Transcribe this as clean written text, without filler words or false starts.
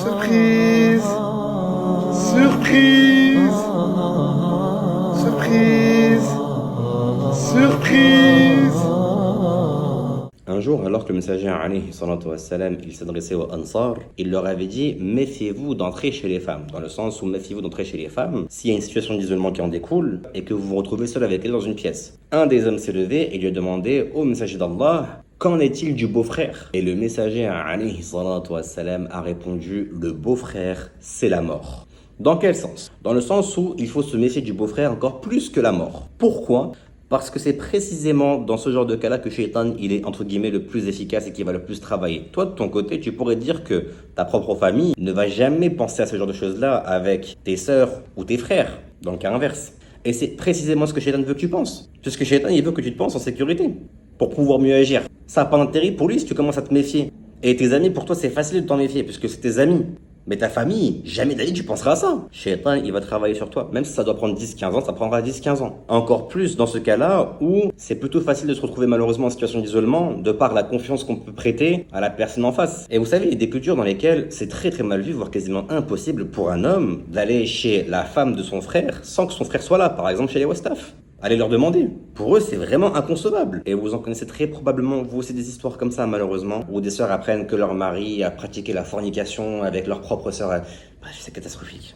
Surprise! Surprise! Surprise! Surprise! Un jour, alors que le messager alayhi salatu wassalam, il s'adressait aux Ansar, il leur avait dit « Méfiez-vous d'entrer chez les femmes », dans le sens où méfiez-vous d'entrer chez les femmes s'il y a une situation d'isolement qui en découle et que vous vous retrouvez seul avec elles dans une pièce. Un des hommes s'est levé et lui a demandé au messager d'Allah « Qu'en est-il du beau-frère » Et le messager alayhi salatu wassalam a répondu « Le beau-frère, c'est la mort ». Dans quel sens? Dans le sens où il faut se méfier du beau-frère encore plus que la mort. Pourquoi? Parce que c'est précisément dans ce genre de cas-là que Shaitan, il est entre guillemets le plus efficace et qui va le plus travailler. Toi, de ton côté, tu pourrais dire que ta propre famille ne va jamais penser à ce genre de choses-là avec tes sœurs ou tes frères, dans le cas inverse. Et c'est précisément ce que Shaitan veut que tu penses. C'est ce que Shaitan, il veut que tu te penses en sécurité, pour pouvoir mieux agir. Ça n'a pas d'intérêt pour lui si tu commences à te méfier. Et tes amis, pour toi, c'est facile de t'en méfier, puisque c'est tes amis. Mais ta famille, jamais d'aller tu penseras à ça. Shaitan, il va travailler sur toi. Même si ça doit prendre 10-15 ans, ça prendra 10-15 ans. Encore plus dans ce cas-là où c'est plutôt facile de se retrouver malheureusement en situation d'isolement de par la confiance qu'on peut prêter à la personne en face. Et vous savez, il y a des cultures dans lesquelles c'est très très mal vu, voire quasiment impossible pour un homme d'aller chez la femme de son frère sans que son frère soit là. Par exemple chez les Westaf. Allez leur demander. Pour eux, c'est vraiment inconcevable. Et vous en connaissez très probablement, vous aussi, des histoires comme ça, malheureusement, où des sœurs apprennent que leur mari a pratiqué la fornication avec leur propre sœur. Bref, c'est catastrophique.